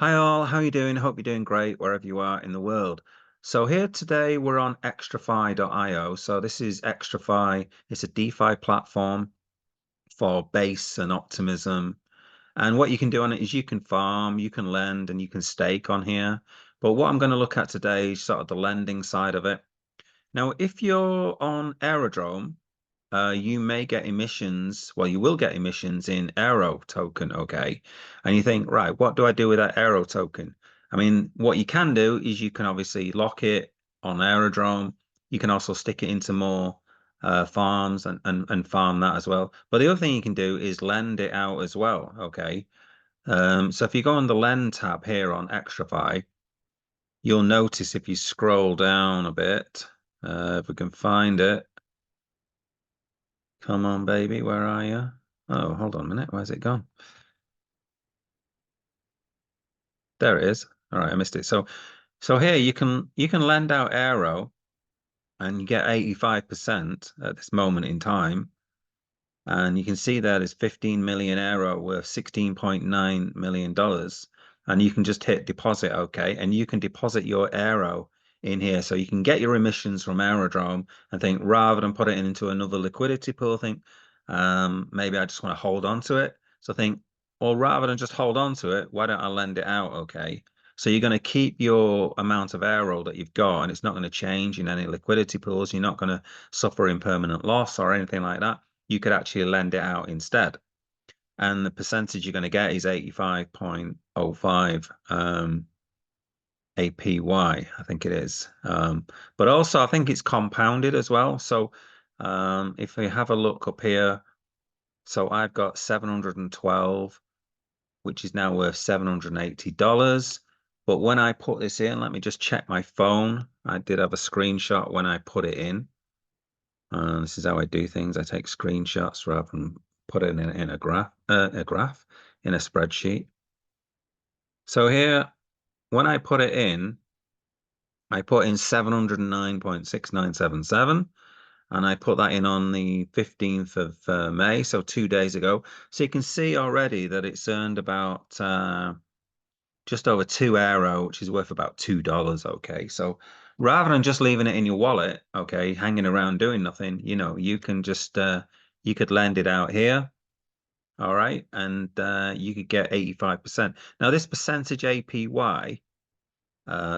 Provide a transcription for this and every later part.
Hi all, how are you doing? Hope you're doing great wherever you are in the world. So here today we're on extrafi.io. So this is ExtraFi. It's a DeFi platform for base and optimism. And what you can do on it is you can farm, you can lend, and you can stake on here. But what I'm going to look at today is sort of the lending side of it. Now, if you're on Aerodrome, you may get emissions. Well, you will get emissions in Aero token, okay? And you think, right, what do I do with that Aero token? I mean, what you can do is you can obviously lock it on Aerodrome. You can also stick it into more farms and farm that as well. But the other thing you can do is lend it out as well, okay? So if you go on the lend tab here on ExtraFi, you'll notice if you scroll down a bit, if we can find it. Come on, baby, where are you? Oh, hold on a minute. Where's it gone? There it is. All right, I missed it. So here you can lend out Aero and you get 85% at this moment in time. And you can see there's 15 million Aero worth $16.9 million. And you can just hit deposit, okay? And you can deposit your Aero in here. So you can get your emissions from Aerodrome and think rather than put it into another liquidity pool, think maybe I just want to hold on to it. So think, well, rather than just hold on to it, why don't I lend it out, okay? So you're going to keep your amount of Aero that you've got, and it's not going to change in any liquidity pools. You're not going to suffer impermanent loss or anything like that. You could actually lend it out instead. And the percentage you're going to get is 85.05 APY, I think it is. But also, I think it's compounded as well. So if we have a look up here, so I've got 712, which is now worth $780. But when I put this in, let me just check my phone. I did have a screenshot when I put it in. This is how I do things. I take screenshots rather than put it in a graph in a spreadsheet. So here, when I put it in, I put in 709.6977, and I put that in on the 15th of May, so 2 days ago. So you can see already that it's earned about just over 2 Aero, which is worth about $2. Okay, so rather than just leaving it in your wallet, okay, hanging around doing nothing, you can just you could lend it out here, all right, and you could get 85%. Now this percentage APY,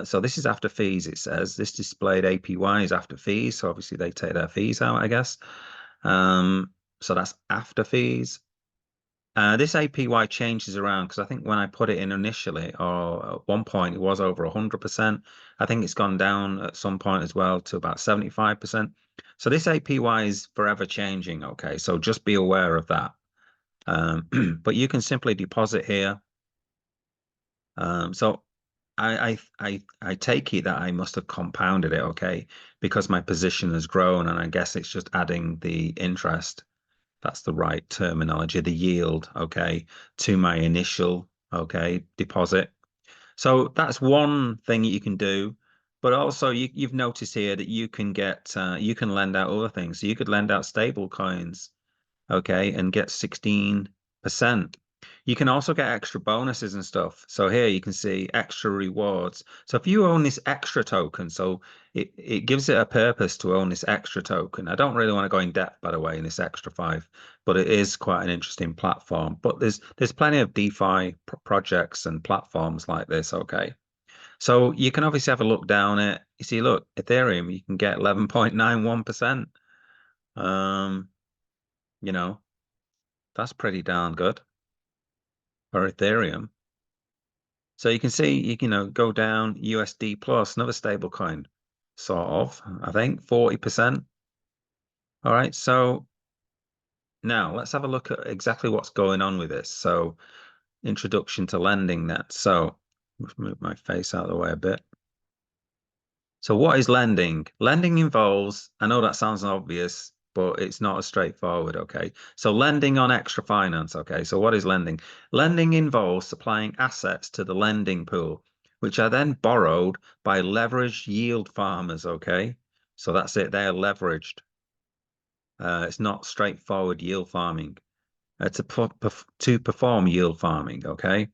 so this is after fees. It says this displayed APY is after fees, so obviously they take their fees out, I guess. So that's after fees. This APY changes around because I think when I put it in initially, or at one point it was over 100%. I think it's gone down at some point as well to about 75%. So this APY is forever changing. Okay, so just be aware of that. But you can simply deposit here. So I take it that I must have compounded it, okay, because my position has grown, and I guess it's just adding the interest. That's the right terminology, the yield, okay, to my initial, okay, deposit. So that's one thing you can do. But also you've noticed here that you can get you can lend out other things. So you could lend out stable coins, okay, and get 16%. You can also get extra bonuses and stuff. So here you can see extra rewards. So if you own this extra token, so it gives it a purpose to own this extra token. I don't really want to go in depth, by the way, in this ExtraFi, but it is quite an interesting platform. But there's plenty of DeFi projects and platforms like this, okay? So you can obviously have a look down at, you see, look, Ethereum, you can get 11.91%. Um, you know, that's pretty darn good for Ethereum. So you can see, go down USD plus, another stable coin, sort of, I think 40%. All right. So now let's have a look at exactly what's going on with this. So introduction to lending net. So let's move my face out of the way a bit. So what is lending? Lending involves, I know that sounds obvious, but it's not as straightforward, okay? So lending on extra finance, okay? So what is lending? Lending involves supplying assets to the lending pool, which are then borrowed by leveraged yield farmers, okay? So that's it, they are leveraged. It's not straightforward yield farming. To perform yield farming, okay?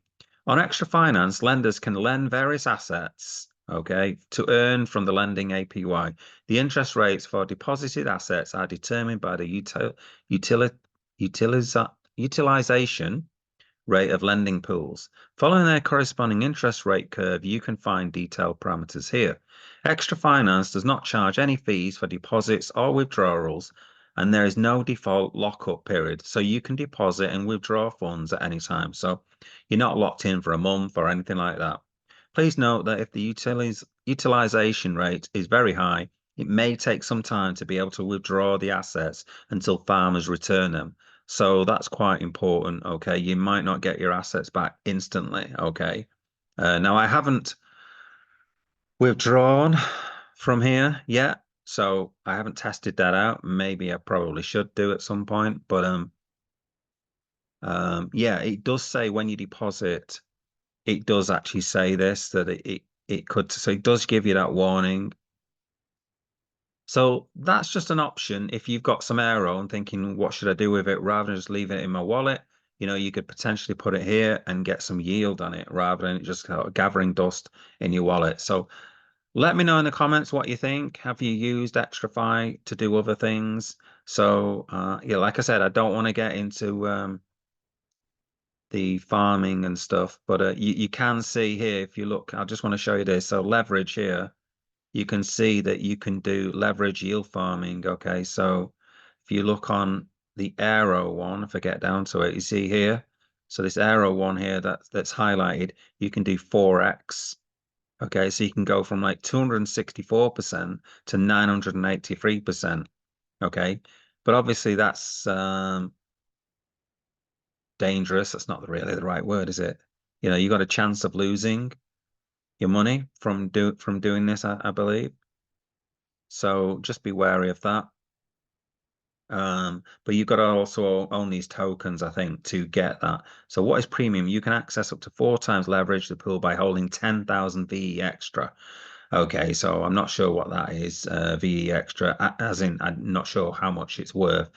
On Extra Finance, lenders can lend various assets, okay, to earn from the lending APY. The interest rates for deposited assets are determined by the utilization rate of lending pools. Following their corresponding interest rate curve, you can find detailed parameters here. Extra Finance does not charge any fees for deposits or withdrawals, and there is no default lockup period. So you can deposit and withdraw funds at any time. So you're not locked in for a month or anything like that. Please note that if the utilization rate is very high, it may take some time to be able to withdraw the assets until farmers return them. So that's quite important. Okay, you might not get your assets back instantly. Okay, now I haven't withdrawn from here yet, so I haven't tested that out. Maybe I probably should do at some point, but yeah, it does say when you deposit, it does actually say this that it could, so it does give you that warning. So that's just an option if you've got some Aero and thinking, what should I do with it? Rather than just leave it in my wallet, you know, you could potentially put it here and get some yield on it rather than just gathering dust in your wallet. So let me know in the comments what you think. Have you used ExtraFi to do other things? So yeah, like I said, I don't want to get into the farming and stuff, but you can see here, if you look, I just want to show you this. So leverage here, you can see that you can do leverage yield farming. Okay, so if you look on the Aero one, if I get down to it, you see here, so this Aero one here that's highlighted, you can do 4x. Okay, so you can go from like 264% to 983%. Okay, but obviously that's dangerous. That's not really the right word, is it? You know, you got a chance of losing your money from doing this, I believe. So just be wary of that. But you've got to also own these tokens, I think, to get that. So what is premium? You can access up to 4 times leverage the pool by holding 10,000 VE extra. Okay, so I'm not sure what that is, VE extra, as in I'm not sure how much it's worth,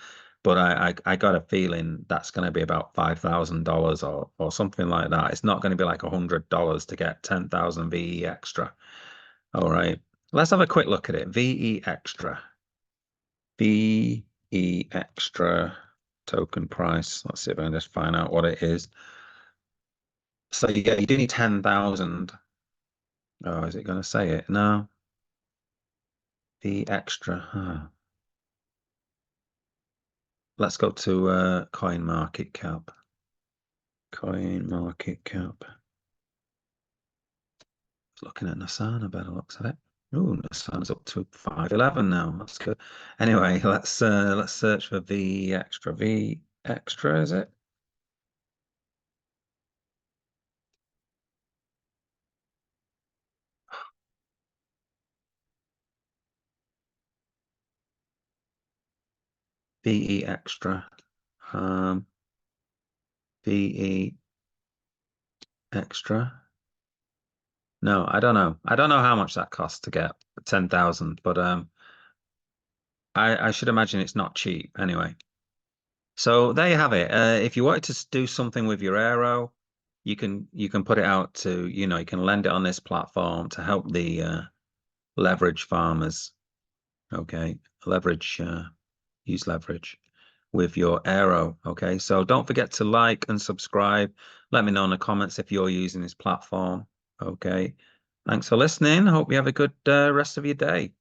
but I got a feeling that's going to be about $5,000 or something like that. It's not going to be like $100 to get 10,000 VE extra. All right, let's have a quick look at it. VE extra. VE extra token price. Let's see if I can just find out what it is. So you do need 10,000. Oh, is it going to say it? No. The extra. Huh. Let's go to coin market cap. Coin market cap. Looking at Nasana, better looks at it. Oh, Nasana's up to 511 now. That's good. Anyway, let's search for V extra. V extra, is it? VE extra. VE extra. No, I don't know. I don't know how much that costs to get 10,000, but I should imagine it's not cheap anyway. So there you have it. If you wanted to do something with your Aero, you can put it out to, you know, you can lend it on this platform to help the leverage farmers. Okay, leverage, use leverage with your Aero. Okay, so don't forget to like and subscribe. Let me know in the comments if you're using this platform. Okay, thanks for listening. Hope you have a good rest of your day.